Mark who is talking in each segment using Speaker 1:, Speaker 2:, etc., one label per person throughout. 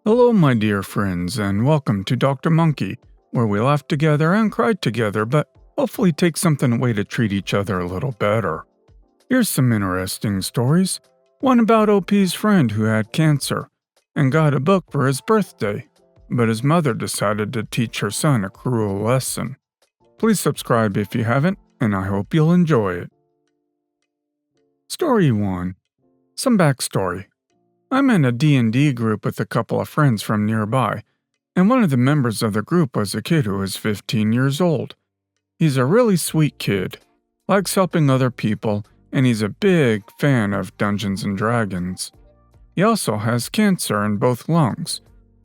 Speaker 1: Hello, my dear friends, and welcome to Dr. Monkey, where we laugh together and cry together, but hopefully take something away to treat each other a little better. Here's some interesting stories. One about OP's friend who had cancer and got a book for his birthday, but his mother decided to teach her son a cruel lesson. Please subscribe if you haven't, and I hope you'll enjoy it. Story 1. Some backstory. I'm in a D&D group with a couple of friends from nearby, and one of the members of the group was a kid who was 15 years old. He's a really sweet kid, likes helping other people, and he's a big fan of Dungeons & Dragons. He also has cancer in both lungs.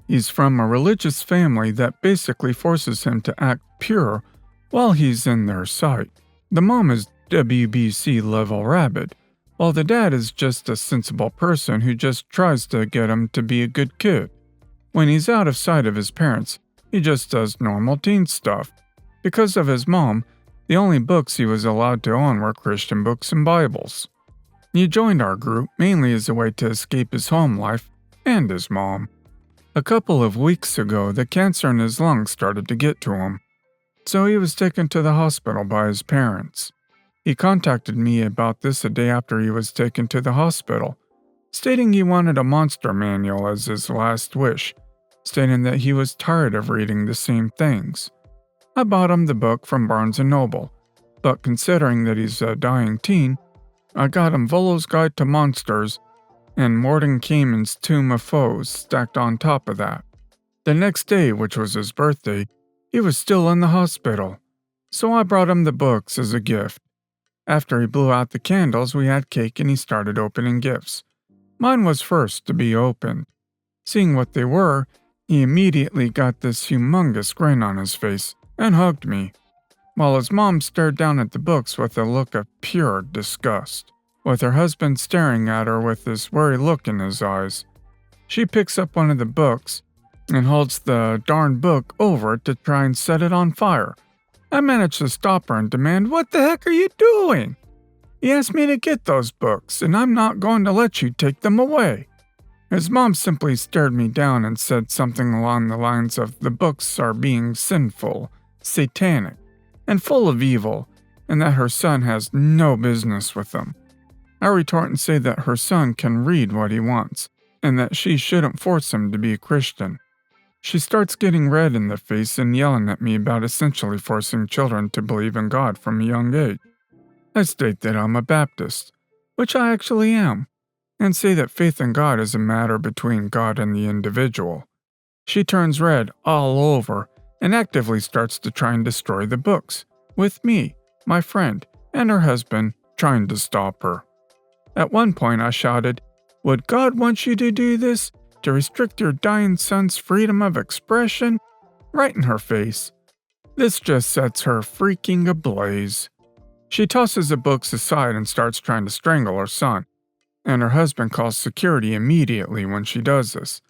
Speaker 1: He's from a religious family that basically forces him to act pure while he's in their sight. The mom is WBC level rabid, while the dad is just a sensible person who just tries to get him to be a good kid. When he's out of sight of his parents, he just does normal teen stuff. Because of his mom, the only books he was allowed to own were Christian books and Bibles. He joined our group mainly as a way to escape his home life and his mom. A couple of weeks ago, the cancer in his lungs started to get to him, so he was taken to the hospital by his parents. He contacted me about this a day after he was taken to the hospital, stating he wanted a monster manual as his last wish, stating that he was tired of reading the same things. I bought him the book from Barnes & Noble, but considering that he's a dying teen, I got him Volo's Guide to Monsters and Mordenkainen's Tomb of Foes stacked on top of that. The next day, which was his birthday, he was still in the hospital, so I brought him the books as a gift. After he blew out the candles, we had cake and he started opening gifts. Mine was first to be opened. Seeing what they were, he immediately got this humongous grin on his face and hugged me, while his mom stared down at the books with a look of pure disgust, with her husband staring at her with this worried look in his eyes. She picks up one of the books and holds the darn book over it to try and set it on fire. I managed to stop her and demand, "What the heck are you doing? He asked me to get those books, and I'm not going to let you take them away." His mom simply stared me down and said something along the lines of the books are being sinful, satanic, and full of evil, and that her son has no business with them. I retort and say that her son can read what he wants, and that she shouldn't force him to be a Christian. She starts getting red in the face and yelling at me about essentially forcing children to believe in God from a young age. I state that I'm a Baptist, which I actually am, and say that faith in God is a matter between God and the individual. She turns red all over and actively starts to try and destroy the books, with me, my friend, and her husband trying to stop her. At one point I shouted, "Would God want you to do this? To restrict your dying son's freedom of expression?" Right in her face. This just sets her freaking ablaze. She tosses the books aside and starts trying to strangle her son, and her husband calls security immediately when she does this.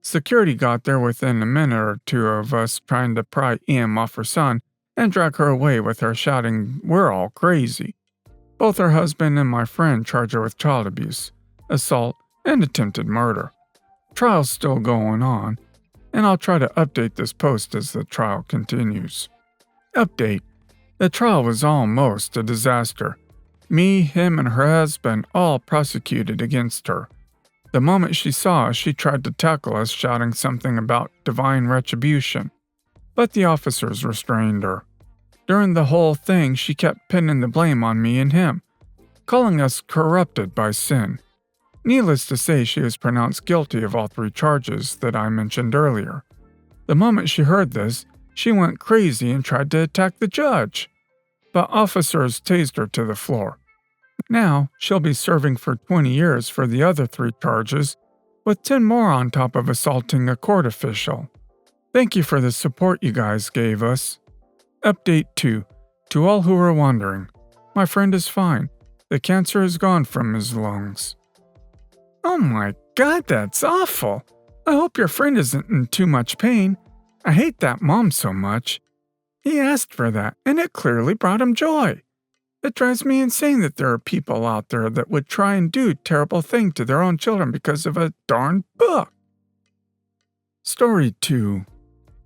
Speaker 1: Security got there within a minute or two of us trying to pry Em off her son and drag her away with her shouting, "We're all crazy." Both her husband and my friend charge her with child abuse, assault, and attempted murder. Trial's still going on, and I'll try to update this post as the trial continues. Update. The trial was almost a disaster. Me, him, and her husband all prosecuted against her. The moment she saw us, she tried to tackle us, shouting something about divine retribution, but the officers restrained her. During the whole thing, she kept pinning the blame on me and him, calling us corrupted by sin. Needless to say, she was pronounced guilty of all 3 charges that I mentioned earlier. The moment she heard this, she went crazy and tried to attack the judge, but officers tased her to the floor. Now, she'll be serving for 20 years for the other 3 charges, with 10 more on top of assaulting a court official. Thank you for the support you guys gave us. Update 2. To all who are wondering, my friend is fine. The cancer is gone from his lungs. Oh my God, that's awful. I hope your friend isn't in too much pain. I hate that mom so much. He asked for that, and it clearly brought him joy. It drives me insane that there are people out there that would try and do terrible things to their own children because of a darn book. Story 2.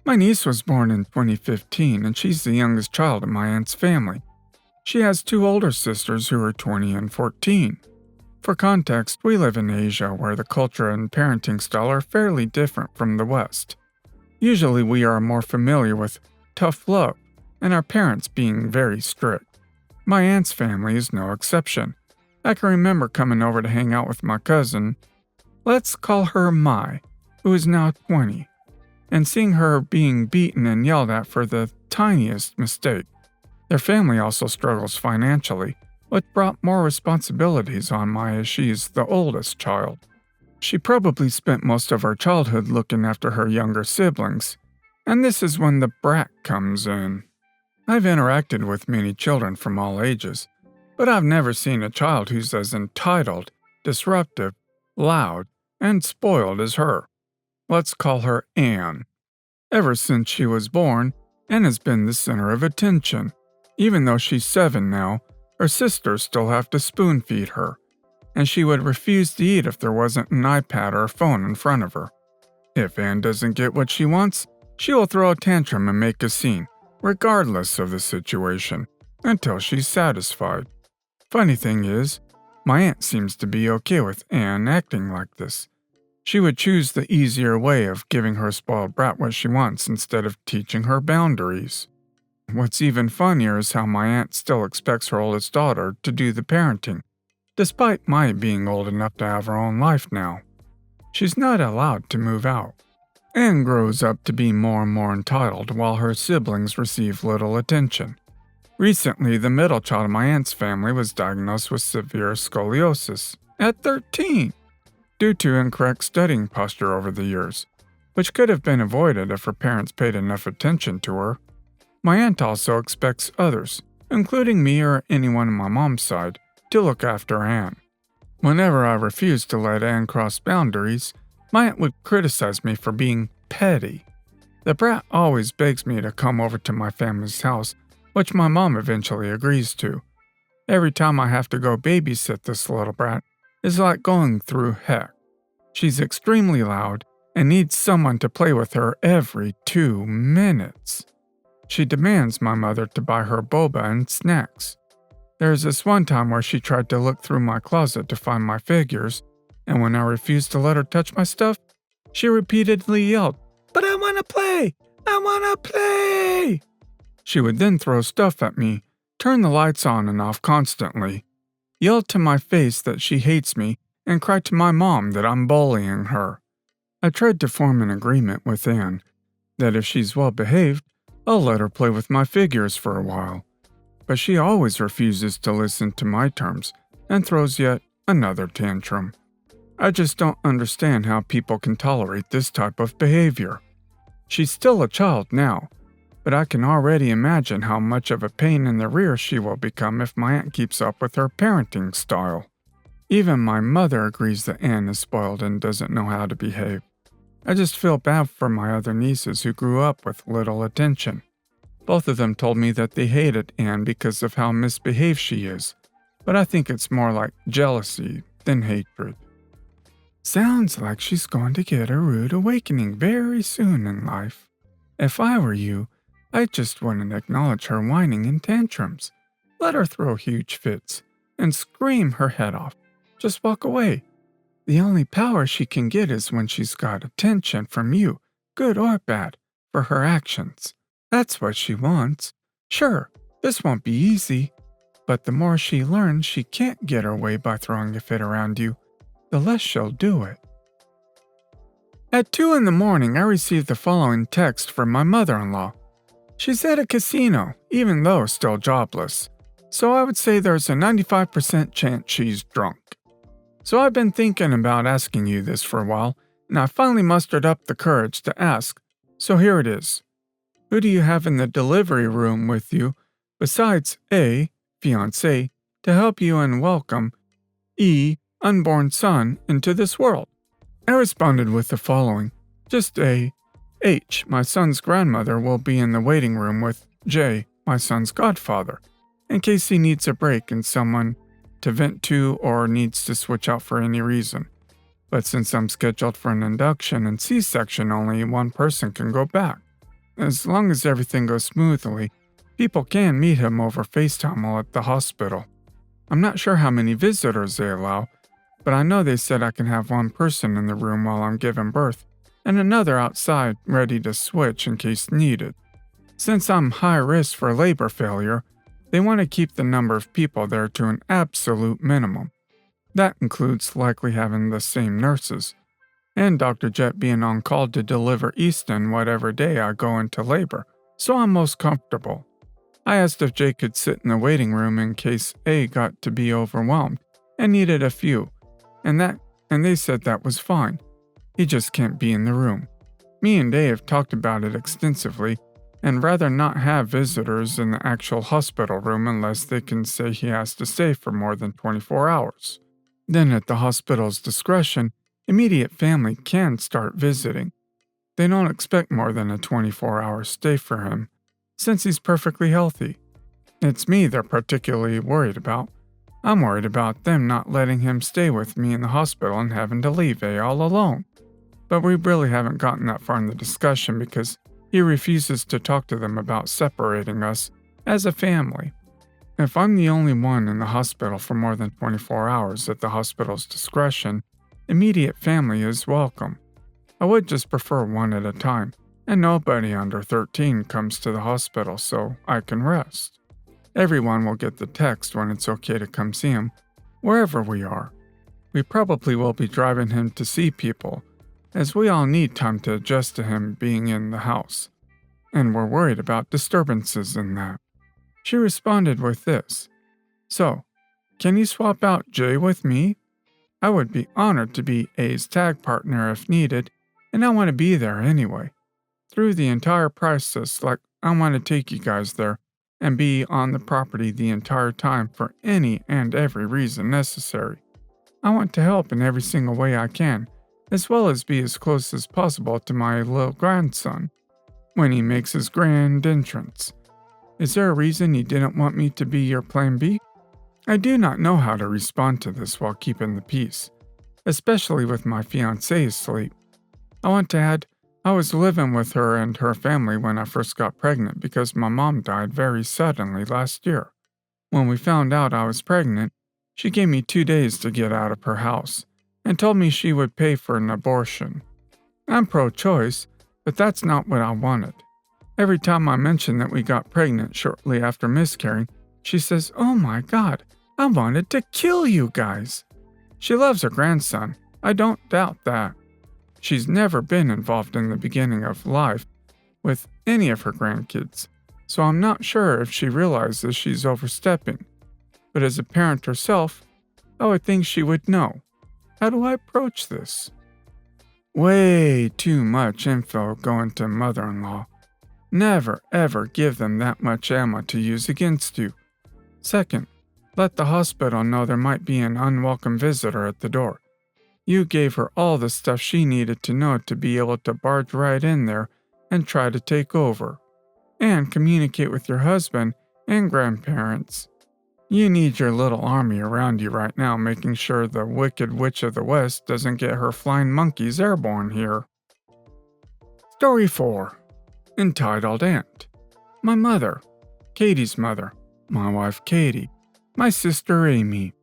Speaker 1: My niece was born in 2015 and she's the youngest child in my aunt's family. She has two older sisters who are 20 and 14. For context, we live in Asia where the culture and parenting style are fairly different from the West. Usually we are more familiar with tough love and our parents being very strict. My aunt's family is no exception. I can remember coming over to hang out with my cousin, let's call her Mai, who is now 20, and seeing her being beaten and yelled at for the tiniest mistake. Their family also struggles financially, which brought more responsibilities on Mai as she is the oldest child. She probably spent most of her childhood looking after her younger siblings, and this is when the brat comes in. I've interacted with many children from all ages, but I've never seen a child who's as entitled, disruptive, loud, and spoiled as her. Let's call her Anne. Ever since she was born, Anne has been the center of attention. Even though she's 7 now, her sisters still have to spoon feed her, and she would refuse to eat if there wasn't an iPad or a phone in front of her. If Anne doesn't get what she wants, she will throw a tantrum and make a scene, regardless of the situation, until she's satisfied. Funny thing is, my aunt seems to be okay with Anne acting like this. She would choose the easier way of giving her spoiled brat what she wants instead of teaching her boundaries. What's even funnier is how my aunt still expects her oldest daughter to do the parenting, despite my being old enough to have her own life now. She's not allowed to move out. Anne grows up to be more and more entitled while her siblings receive little attention. Recently, the middle child of my aunt's family was diagnosed with severe scoliosis at 13 due to incorrect studying posture over the years, which could have been avoided if her parents paid enough attention to her. My aunt also expects others, including me or anyone on my mom's side, to look after Anne. Whenever I refused to let Anne cross boundaries, my aunt would criticize me for being petty. The brat always begs me to come over to my family's house, which my mom eventually agrees to. Every time I have to go babysit this little brat, it's like going through heck. She's extremely loud and needs someone to play with her every 2 minutes. She demands my mother to buy her boba and snacks. There's this one time where she tried to look through my closet to find my figures, and when I refused to let her touch my stuff, she repeatedly yelled, "But I want to play! I want to play!" She would then throw stuff at me, turn the lights on and off constantly, yell to my face that she hates me, and cry to my mom that I'm bullying her. I tried to form an agreement with Anne that if she's well behaved, I'll let her play with my figures for a while. But she always refuses to listen to my terms and throws yet another tantrum. I just don't understand how people can tolerate this type of behavior. She's still a child now, but I can already imagine how much of a pain in the rear she will become if my aunt keeps up with her parenting style. Even my mother agrees that Anne is spoiled and doesn't know how to behave. I just feel bad for my other nieces who grew up with little attention. Both of them told me that they hated Anne because of how misbehaved she is, but I think it's more like jealousy than hatred. Sounds like she's going to get a rude awakening very soon in life. If I were you, I just wouldn't acknowledge her whining and tantrums. Let her throw huge fits and scream her head off. Just walk away. The only power she can get is when she's got attention from you, good or bad, for her actions. That's what she wants. Sure, this won't be easy, but the more she learns she can't get her way by throwing a fit around you, the less she'll do it. At 2 in the morning, I received the following text from my mother-in-law. She's at a casino, even though still jobless, so I would say there's a 95% chance she's drunk. So I've been thinking about asking you this for a while, and I finally mustered up the courage to ask. So here it is. Who do you have in the delivery room with you, besides A, fiancé, to help you and welcome E, unborn son, into this world? I responded with the following. Just A. H, my son's grandmother, will be in the waiting room with J, my son's godfather, in case he needs a break and someone to vent to or needs to switch out for any reason. But since I'm scheduled for an induction and C-section, only one person can go back. As long as everything goes smoothly, people can meet him over FaceTime while at the hospital. I'm not sure how many visitors they allow, but I know they said I can have one person in the room while I'm giving birth, and another outside ready to switch in case needed. Since I'm high risk for labor failure, they want to keep the number of people there to an absolute minimum. That includes likely having the same nurses, and Dr. Jet being on call to deliver Easton whatever day I go into labor, so I'm most comfortable. I asked if Jay could sit in the waiting room in case A got to be overwhelmed and needed a few, and they said that was fine. He just can't be in the room. Me and Dave talked about it extensively and rather not have visitors in the actual hospital room unless they can say he has to stay for more than 24 hours. Then at the hospital's discretion, immediate family can start visiting. They don't expect more than a 24-hour stay for him, since he's perfectly healthy. It's me they're particularly worried about. I'm worried about them not letting him stay with me in the hospital and having to leave A all alone. But we really haven't gotten that far in the discussion because he refuses to talk to them about separating us as a family. If I'm the only one in the hospital for more than 24 hours at the hospital's discretion, immediate family is welcome. I would just prefer one at a time, and nobody under 13 comes to the hospital so I can rest. Everyone will get the text when it's okay to come see him, wherever we are. We probably will be driving him to see people, as we all need time to adjust to him being in the house, and we're worried about disturbances in that. She responded with this: "So, can you swap out Jay with me? I would be honored to be A's tag partner if needed, and I want to be there anyway. Through the entire process, like I want to take you guys there and be on the property the entire time for any and every reason necessary. I want to help in every single way I can, as well as be as close as possible to my little grandson when he makes his grand entrance. Is there a reason you didn't want me to be your plan B?" I do not know how to respond to this while keeping the peace, especially with my fiancé asleep. I want to add, I was living with her and her family when I first got pregnant because my mom died very suddenly last year. When we found out I was pregnant, she gave me 2 days to get out of her house and told me she would pay for an abortion. I'm pro-choice, but that's not what I wanted. Every time I mention that we got pregnant shortly after miscarrying, she says, "Oh my God, I wanted to kill you guys." She loves her grandson. I don't doubt that. She's never been involved in the beginning of life with any of her grandkids, so I'm not sure if she realizes she's overstepping. But as a parent herself, I would think she would know. How do I approach this? Way too much info going to mother-in-law. Never ever give them that much ammo to use against you. Second, let the hospital know there might be an unwelcome visitor at the door. You gave her all the stuff she needed to know to be able to barge right in there and try to take over, and communicate with your husband and grandparents. You need your little army around you right now, making sure the Wicked Witch of the West doesn't get her flying monkeys airborne here. Story 4. Entitled Aunt. My mother, Katie's mother, my wife Katie, my sister Amy.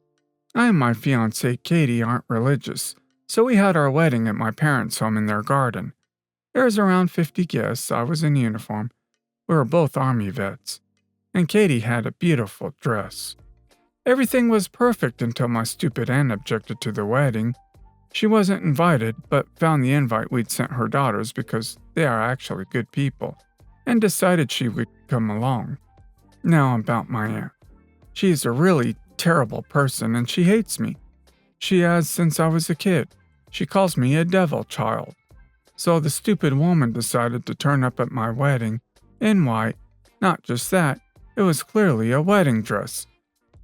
Speaker 1: I and my fiancée Katie aren't religious, so we had our wedding at my parents' home in their garden. There was around 50 guests. I was in uniform. We were both Army vets, and Katie had a beautiful dress. Everything was perfect until my stupid aunt objected to the wedding. She wasn't invited, but found the invite we'd sent her daughters because they are actually good people, and decided she would come along. Now about my aunt. She is a really terrible person and she hates me. She has since I was a kid. She calls me a devil child. So the stupid woman decided to turn up at my wedding in white. Not just that, it was clearly a wedding dress.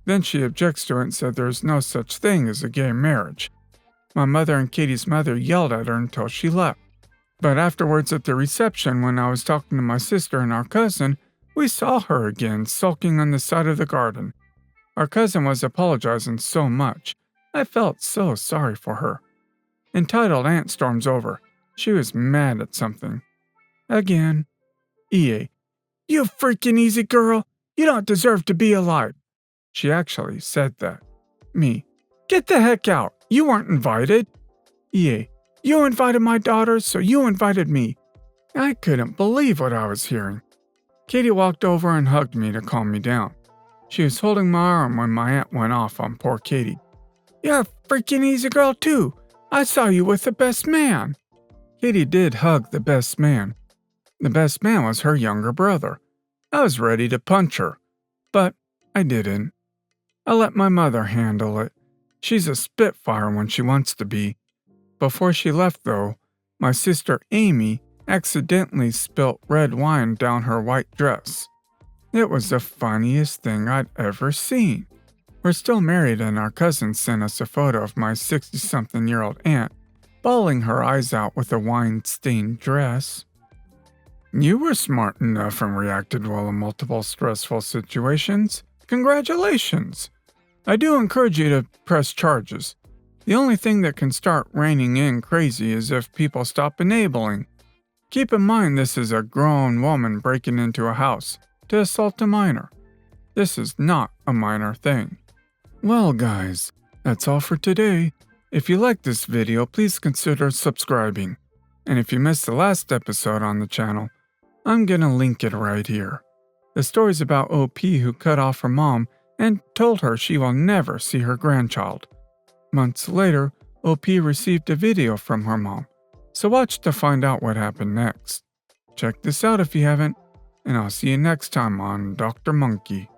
Speaker 1: Then she objects to it and said there's no such thing as a gay marriage. My mother and Katie's mother yelled at her until she left. But afterwards at the reception, when I was talking to my sister and our cousin, we saw her again sulking on the side of the garden. Our cousin was apologizing so much. I felt so sorry for her. Entitled Aunt storms over. She was mad at something. Again. EA. You freaking easy girl. You don't deserve to be alive. She actually said that. Me. Get the heck out. You weren't invited. EA. You invited my daughters, so you invited me. I couldn't believe what I was hearing. Katie walked over and hugged me to calm me down. She was holding my arm when my aunt went off on poor Katie. You're a freaking easy girl too. I saw you with the best man. Katie did hug the best man. The best man was her younger brother. I was ready to punch her, but I didn't. I let my mother handle it. She's a spitfire when she wants to be. Before she left, though, my sister Amy accidentally spilt red wine down her white dress. It was the funniest thing I'd ever seen. We're still married, and our cousin sent us a photo of my 60-something-year-old aunt bawling her eyes out with a wine-stained dress. You were smart enough and reacted well in multiple stressful situations. Congratulations! I do encourage you to press charges. The only thing that can start reining in crazy is if people stop enabling. Keep in mind this is a grown woman breaking into a house to assault a minor. This is not a minor thing. Well guys, that's all for today. If you liked this video, please consider subscribing. And if you missed the last episode on the channel, I'm gonna link it right here. The story's about OP who cut off her mom and told her she will never see her grandchild. Months later, OP received a video from her mom, so watch to find out what happened next. Check this out if you haven't, and I'll see you next time on Dr. Monkey.